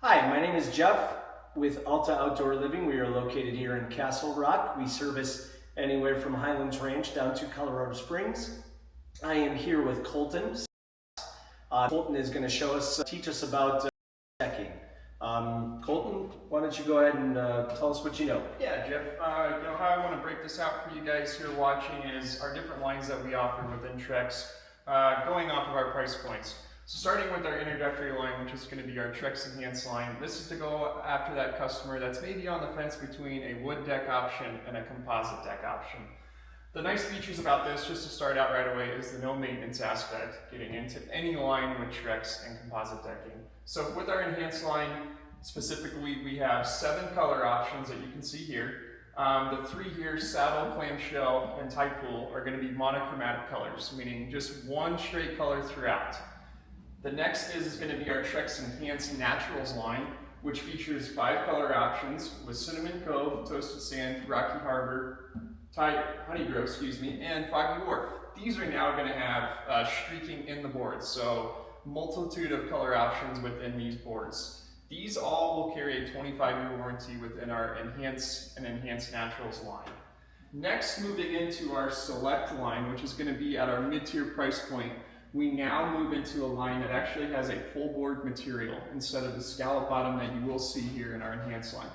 Hi, my name is Jeff with Alta Outdoor Living. We are located here in Castle Rock. We service anywhere from Highlands Ranch down to Colorado Springs. I am here with Colton. Colton is going to teach us about decking. Colton, why don't you go ahead and tell us what you know? Yeah, Jeff, how I want to break this out for you guys here watching is our different lines that we offer within Trex, going off of our price points. So starting with our introductory line, which is going to be our Trex Enhanced line, this is to go after that customer that's maybe on the fence between a wood deck option and a composite deck option. The nice features about this, just to start out right away, is the no maintenance aspect, getting into any line with Trex and composite decking. So with our Enhanced line, specifically, we have 7 color options that you can see here. The 3 here, saddle, clamshell, and tie pool, are going to be monochromatic colors, meaning just one straight color throughout. The next is going to be our Trex Enhanced Naturals line, which features 5 color options with Cinnamon Cove, Toasted Sand, Rocky Harbor, Honey Grove, and Foggy Wharf. These are now going to have streaking in the boards, so multitude of color options within these boards. These all will carry a 25-year warranty within our Enhanced and Enhanced Naturals line. Next, moving into our Select line, which is going to be at our mid-tier price point, we now move into a line that actually has a full board material instead of the scallop bottom that you will see here in our Enhanced line.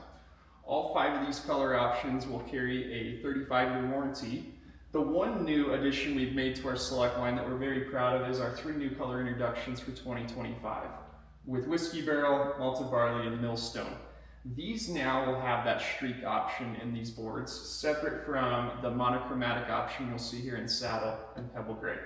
All 5 of these color options will carry a 35-year warranty. The one new addition we've made to our Select line that we're very proud of is our 3 new color introductions for 2025 with Whiskey Barrel, Malted Barley, and Millstone. These now will have that streak option in these boards, separate from the monochromatic option you'll see here in Saddle and Pebble Gray.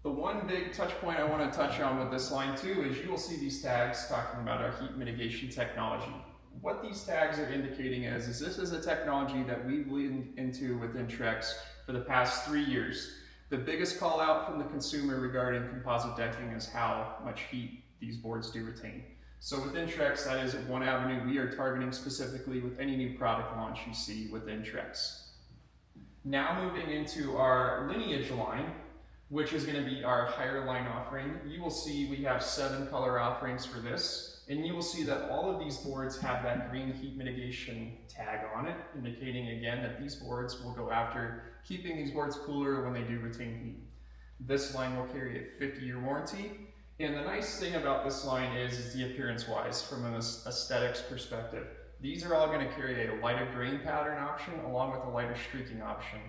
The one big touch point I want to touch on with this line too is you will see these tags talking about our heat mitigation technology. What these tags are indicating is this is a technology that we've leaned into within Trex for the past 3 years. The biggest call out from the consumer regarding composite decking is how much heat these boards do retain. So within Trex, that is one avenue we are targeting specifically with any new product launch you see within Trex. Now moving into our Lineage line, which is going to be our higher line offering. You will see we have 7 color offerings for this, and you will see that all of these boards have that green heat mitigation tag on it, indicating again that these boards will go after keeping these boards cooler when they do retain heat. This line will carry a 50-year warranty, and the nice thing about this line is the appearance-wise, from an aesthetics perspective. These are all going to carry a lighter grain pattern option along with a lighter streaking option,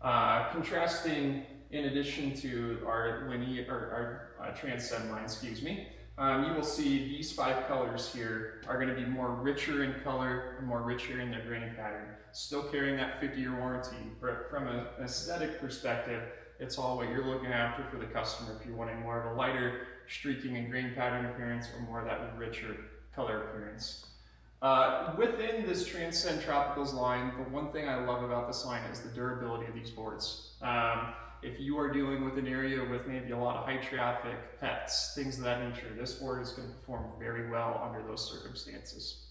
contrasting. In addition to our Transcend line, you will see these 5 colors here are going to be more richer in color and more richer in their grain pattern. Still carrying that 50-year warranty, but from an aesthetic perspective, it's all what you're looking after for the customer if you're wanting more of a lighter streaking and grain pattern appearance or more of that richer color appearance. Within this Transcend Tropicals line, the one thing I love about this line is the durability of these boards. If you are dealing with an area with maybe a lot of high traffic, pets, things of that nature, this board is going to perform very well under those circumstances.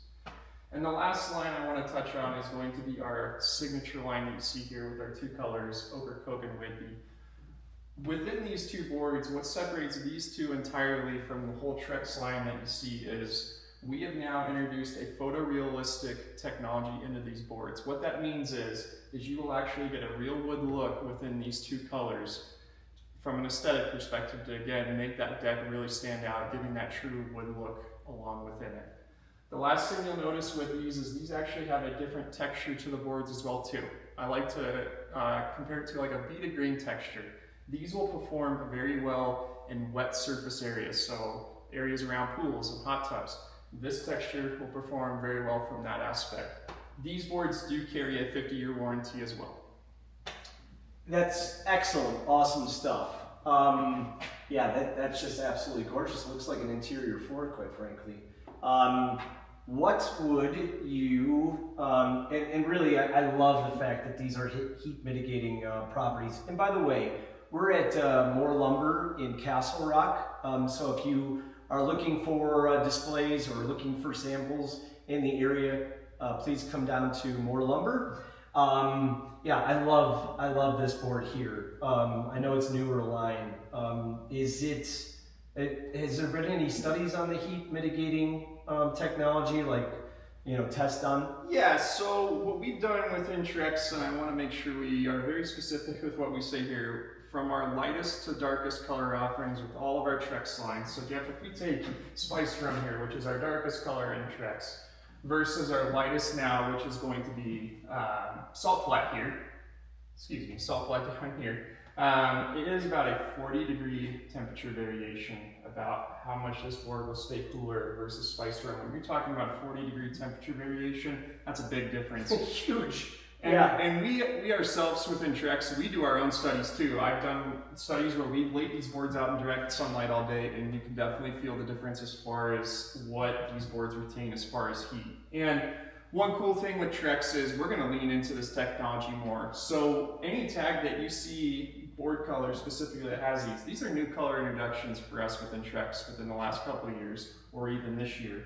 And the last line I want to touch on is going to be our signature line that you see here with our 2 colors, Ochre, Coke, and Whidbey. Within these 2 boards, what separates these 2 entirely from the whole Trex line that you see is we have now introduced a photorealistic technology into these boards. What that means is you will actually get a real wood look within these 2 colors from an aesthetic perspective to, again, make that deck really stand out, giving that true wood look along within it. The last thing you'll notice with these is these actually have a different texture to the boards as well too. I like to compare it to like a beaded grain texture. These will perform very well in wet surface areas, so areas around pools and hot tubs. This texture will perform very well from that aspect. These boards do carry a 50-year warranty as well. That's excellent, awesome stuff. That's just absolutely gorgeous. It looks like an interior floor, quite frankly. What would you, and really I love the fact that these are heat mitigating properties. And by the way, we're at More Lumber in Castle Rock, so if you are looking for displays or looking for samples in the area, please come down to More Lumber. I love this board here. I know it's newer line. Is it Has there been any studies on the heat mitigating technology, like, tests done? Yeah, so what we've done within Trex, and I want to make sure we are very specific with what we say here, from our lightest to darkest color offerings with all of our Trex lines. So Jeff, if we take Spice Rum here, which is our darkest color in Trex, versus our lightest now, which is going to be Salt Flat here, Salt Flat down here, it is about a 40-degree temperature variation about how much this board will stay cooler versus Spice Rum. When you're talking about a 40-degree temperature variation, that's a big difference. Huge. And, yeah. And we ourselves within Trex, we do our own studies too. I've done studies where we've laid these boards out in direct sunlight all day, and you can definitely feel the difference as far as what these boards retain as far as heat. And one cool thing with Trex is we're going to lean into this technology more. So any tag that you see board color specifically that has these are new color introductions for us within Trex within the last couple of years or even this year.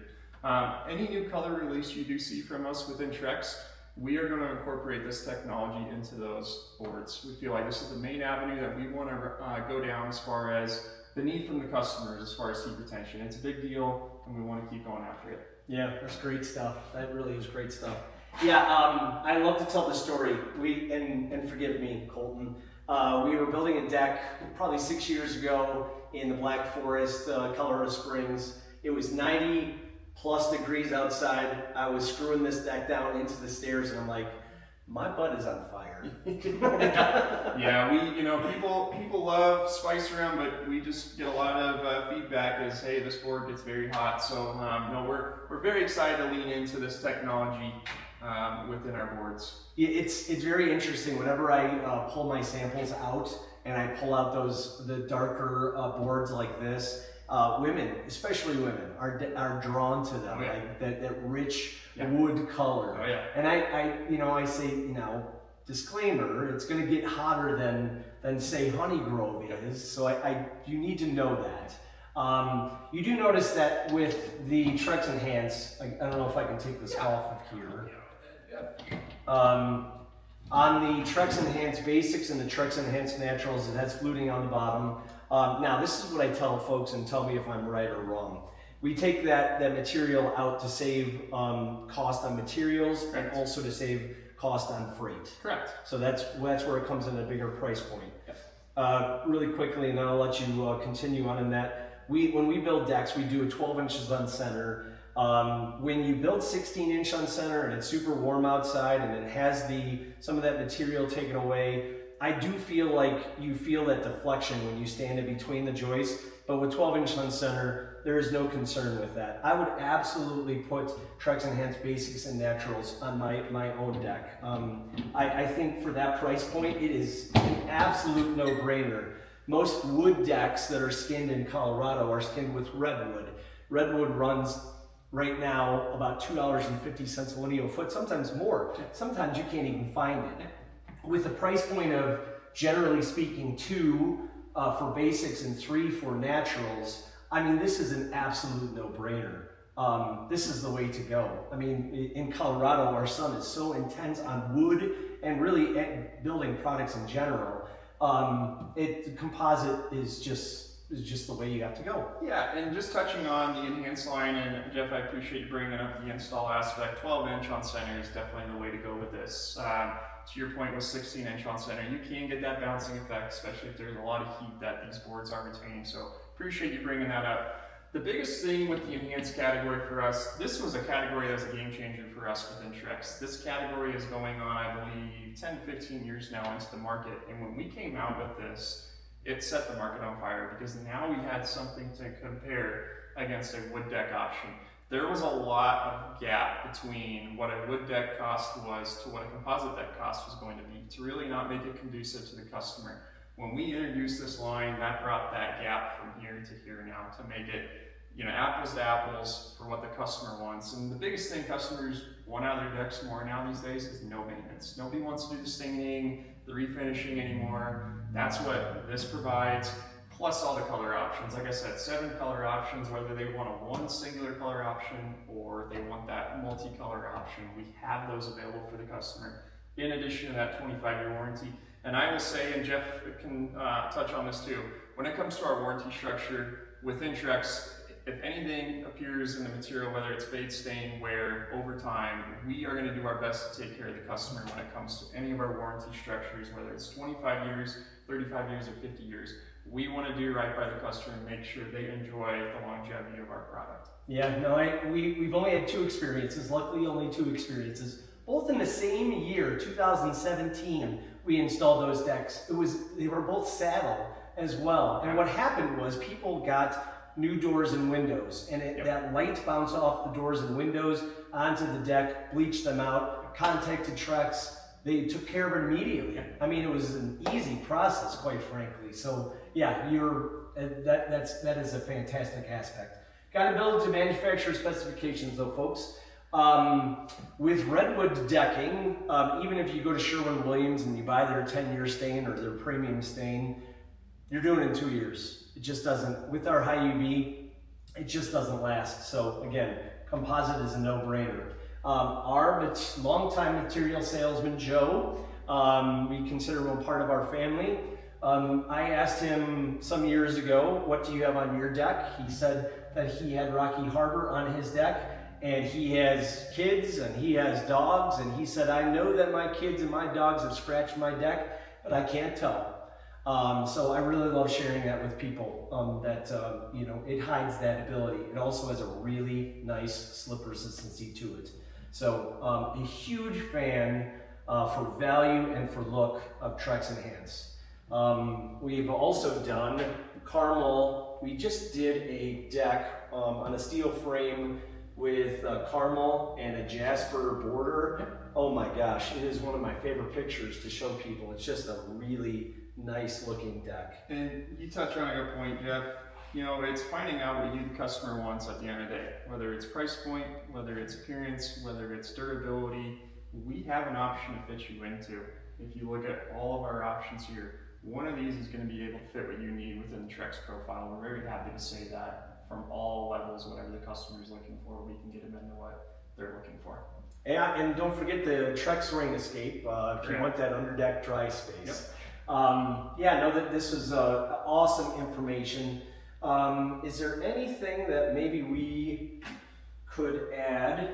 Any new color release you do see from us within Trex, we are going to incorporate this technology into those boards. We feel like this is the main avenue that we want to go down as far as the need from the customers as far as heat retention. It's a big deal, and we want to keep going after it. Yeah, that's great stuff. That really is great stuff. Yeah, I love to tell the story. And forgive me, Colton. We were building a deck probably 6 years ago in the Black Forest, Colorado Springs. It was 90 plus degrees outside. I was screwing this deck down into the stairs, and I'm like, my butt is on fire. Yeah, people love Spice Rum, but we just get a lot of feedback as, hey, this board gets very hot. So no, we're very excited to lean into this technology within our boards. Yeah, it's very interesting. Whenever I pull my samples out and I pull out the darker boards like this, women, especially women, are drawn to them, like that rich wood color. Oh, yeah. And I say, disclaimer, it's going to get hotter than say Honey Grove is. So you need to know that. You do notice that with the Trex Enhance, I don't know if I can take this off of here. On the Trex Enhance Basics and the Trex Enhance Naturals, it has fluting on the bottom. Now, this is what I tell folks, and tell me if I'm right or wrong. We take that material out to save cost on materials and also to save cost on freight. Correct. So that's where it comes in a bigger price point. Yep. Really quickly, and then I'll let you continue on in that. When we build decks, we do a 12 inches on center. When you build 16-inch on center and it's super warm outside and it has some of that material taken away, I do feel like you feel that deflection when you stand in between the joists, but with 12-inch on center, there is no concern with that. I would absolutely put Trex Enhance Basics and Naturals on my own deck. I think for that price point, it is an absolute no-brainer. Most wood decks that are skinned in Colorado are skinned with redwood. Redwood runs right now about $2.50 a lineal foot, sometimes more. Sometimes you can't even find it. With a price point of, generally speaking, 2 for basics and 3 for naturals, I mean, this is an absolute no-brainer. This is the way to go. I mean, in Colorado, our sun is so intense on wood and really building products in general. Composite is just the way you have to go. Yeah, and just touching on the Enhance line, and Jeff, I appreciate you bringing up the install aspect. 12-inch on center is definitely the way to go with this. To your point with 16-inch on center, you can get that bouncing effect, especially if there's a lot of heat that these boards are retaining. So appreciate you bringing that up. The biggest thing with the Enhance category for us, this was a category that was a game changer for us within Trex. This category is going on, I believe, 10 to 15 years now into the market. And when we came out with this, it set the market on fire because now we had something to compare against a wood deck option. There was a lot of gap between what a wood deck cost was to what a composite deck cost was going to be to really not make it conducive to the customer. When we introduced this line, that brought that gap from here to here now to make it, apples to apples for what the customer wants. And the biggest thing customers want out of their decks more now these days is no maintenance. Nobody wants to do the staining, the refinishing anymore. That's what this provides, plus all the color options. Like I said, 7 color options, whether they want one singular color option or they want that multicolor option. We have those available for the customer, in addition to that 25-year warranty. And I will say, and Jeff can touch on this too, when it comes to our warranty structure, within Trex, if anything appears in the material, whether it's fade, stain, wear, over time, we are going to do our best to take care of the customer when it comes to any of our warranty structures, whether it's 25 years, 35 years, or 50 years. We want to do right by the customer and make sure they enjoy the longevity of our product. Yeah, no, we've only had 2 experiences, luckily only 2 experiences. Both in the same year, 2017, we installed those decks. They were both saddle as well. And what happened was people got new doors and windows, and that light bounced off the doors and windows onto the deck, bleached them out, contacted Trex. They took care of it immediately. I mean, it was an easy process, quite frankly. So yeah, that is a fantastic aspect. Got to build to manufacturer specifications though, folks. With redwood decking, even if you go to Sherwin-Williams and you buy their 10-year stain or their premium stain, you're doing it in 2 years. It just doesn't, with our high UV, it just doesn't last. So again, composite is a no-brainer. Our longtime material salesman, Joe, we consider him a part of our family. I asked him some years ago, what do you have on your deck? He said that he had Rocky Harbor on his deck, and he has kids and he has dogs, and he said, I know that my kids and my dogs have scratched my deck, but I can't tell. So I really love sharing that with people, that you know, it hides that ability. It also has a really nice slip resistancy to it. So a huge fan for value and for look of Trex Enhance. We've also done caramel. We just did a deck on a steel frame with caramel and a jasper border. Oh my gosh, it is one of my favorite pictures to show people. It's just a really nice looking deck. And you touch on a good point, Jeff. You know, it's finding out what you, the customer, wants at the end of the day. Whether it's price point, whether it's appearance, whether it's durability, we have an option to fit you into. If you look at all of our options here, one of these is going to be able to fit what you need within the Trex profile. We're very happy to say that from all levels, whatever the customer is looking for, we can get them into what they're looking for. Yeah, and don't forget the Trex rain escape if you want that underdeck dry space. Yeah, no, that this is awesome information. Is there anything that maybe we could add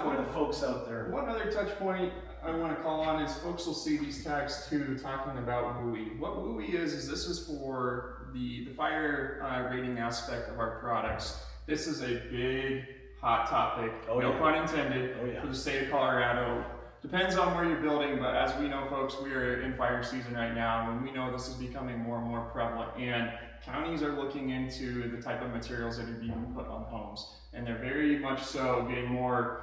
for the folks out there? One other touch point I want to call on is folks will see these tags too talking about WUI. What WUI is this is for the fire rating aspect of our products. This is a big hot topic, no pun intended, for the state of Colorado. Depends on where you're building, but as we know, folks, we are in fire season right now, and we know this is becoming more and more prevalent, and counties are looking into the type of materials that are being put on homes, and they're very much so getting more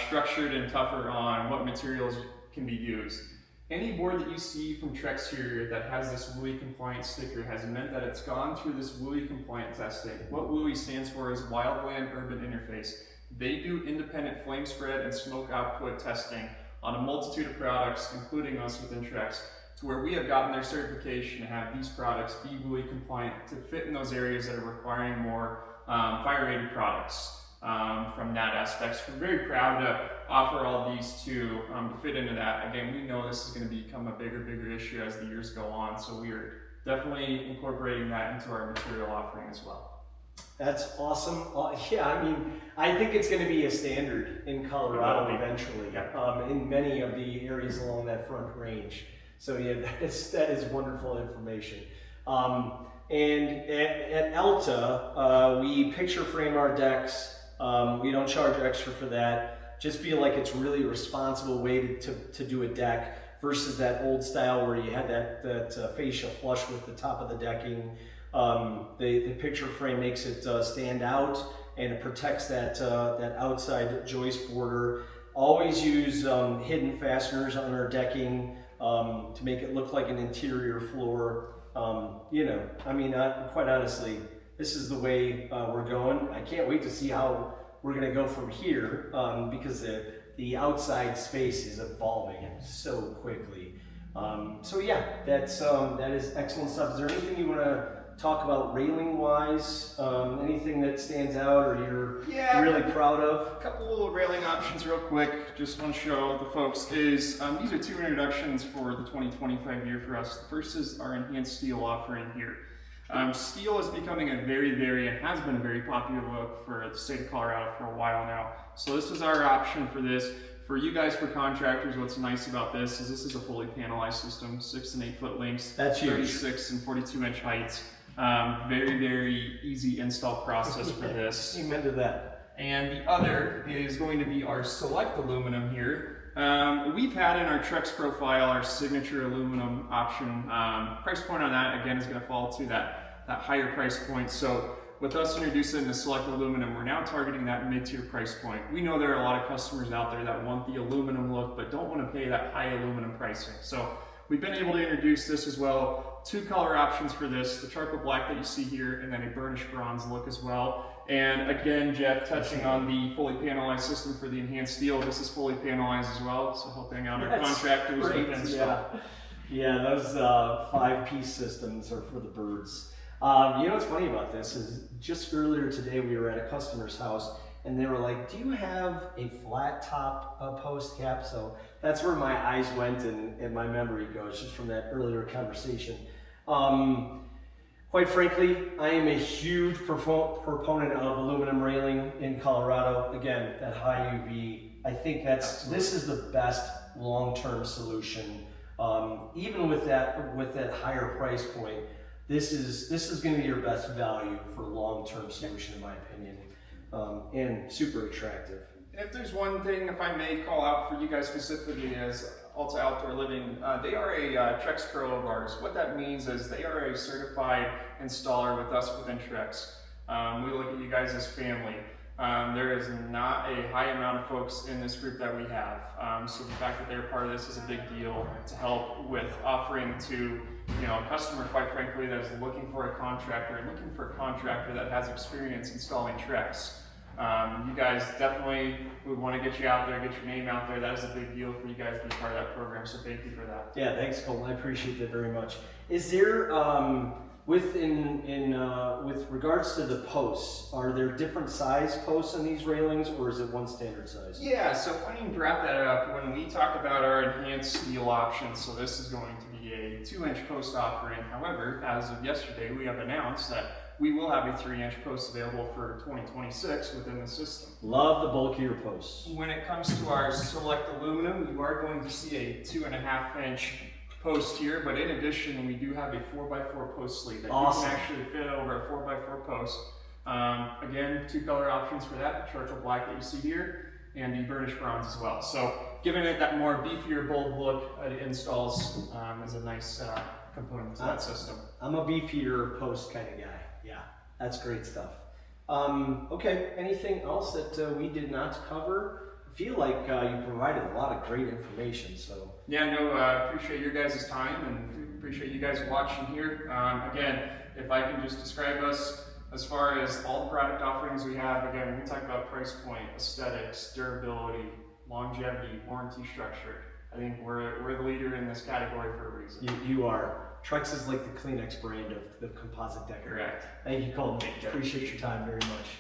structured and tougher on what materials can be used. Any board that you see from Trex here that has this WUI compliant sticker has meant that it's gone through this WUI compliant testing. What WUI stands for is Wildland Urban Interface. They do independent flame spread and smoke output testing on a multitude of products, including us within Trex, to where we have gotten their certification to have these products be WUI compliant to fit in those areas that are requiring more fire rated products from that aspect. So we're very proud to offer all these to fit into that. Again, we know this is going to become a bigger issue as the years go on, so we are definitely incorporating that into our material offering as well. That's awesome. Yeah, I mean, I think it's going to be a standard in Colorado eventually, in many of the areas along that front range. So yeah, that is wonderful information. And at Alta, we picture frame our decks. We don't charge extra for that. Just feel like it's really a responsible way to do a deck versus that old style where you had that fascia flush with the top of the decking. The picture frame makes it stand out, and it protects that outside joist border. Always use hidden fasteners on our decking to make it look like an interior floor. You know, I mean, quite honestly, this is the way we're going. I can't wait to see how we're going to go from here because the outside space is evolving so quickly. So yeah, that is excellent stuff. Is there anything you want to talk about railing wise? Anything that stands out or you're really proud of? A couple little railing options real quick. Just want to show the folks is these are 2 introductions for the 2025 year for us. The first is our enhanced steel offering here. Steel is becoming a and has been a very popular look for the state of Colorado for a while now. So this is our option for this. For you guys, for contractors, what's nice about this is a fully panelized system, 6 and 8 foot lengths, That's huge. 36 and 42 inch heights. Very easy install process for this. Amen to that. And the other is going to be our select aluminum here. We've had in our Trex profile our signature aluminum option. Price point on that again is going to fall to that higher price point. So with us introducing the select aluminum, we're now targeting that mid-tier price point. We know there are a lot of customers out there that want the aluminum look but don't want to pay that high aluminum pricing. So we've been able to introduce this as well. 2 color options for this, the charcoal black that you see here, and then a burnished bronze look as well. And again, Jeff, touching on the fully panelized system for the enhanced steel, this is fully panelized as well, so helping out our contractors with install. Yeah, those 5-piece systems are for the birds. You know what's funny about this is just earlier today we were at a customer's house and they were like, do you have a flat top post cap? So that's where my eyes went and my memory goes just from that earlier conversation. Quite frankly, I am a huge proponent of aluminum railing in Colorado. Again, that high UV, I think this is the best long-term solution. Even with that higher price point, this is going to be your best value for long-term solution, in my opinion, and super attractive. If there's one thing, if I may call out for you guys specifically as Alta Outdoor Living, they are a Trex Pro of ours. What that means is they are a certified installer with us within Trex. We look at you guys as family. There is not a high amount of folks in this group that we have. So the fact that they're part of this is a big deal to help with offering to a customer, quite frankly, that is looking for a contractor and looking for a contractor that has experience installing Trex. You guys definitely would want to get you out there, get your name out there. That is a big deal for you guys to be part of that program, so thank you for that. Yeah, thanks, Colton. I appreciate that very much. Is there, with regards to the posts, are there different size posts on these railings, or is it one standard size? Yeah, so funny you brought that up. When we talk about our enhanced steel options, so this is going to be a 2-inch post offering. However, as of yesterday, we have announced that we will have a 3-inch post available for 2026 within the system. Love the bulkier posts. When it comes to our select aluminum, you are going to see a 2.5-inch post here, but in addition, we do have a 4x4 post sleeve that you can actually fit over a 4x4 post. Again, 2 color options for that, the charcoal black that you see here, and the burnished bronze as well. So giving it that more beefier, bold look, it installs is a nice component to that system. I'm a beefier post kind of guy. Yeah, that's great stuff. Okay, anything else that we did not cover? I feel like you provided a lot of great information. So yeah, no, appreciate your guys' time and appreciate you guys watching here. Again, if I can just describe us as far as all the product offerings we have, again, when we talk about price point, aesthetics, durability, longevity, warranty structure, I think we're the leader in this category for a reason. You are. Trex is like the Kleenex brand of the composite decker. Correct. Thank you, Colton. Appreciate your time very much.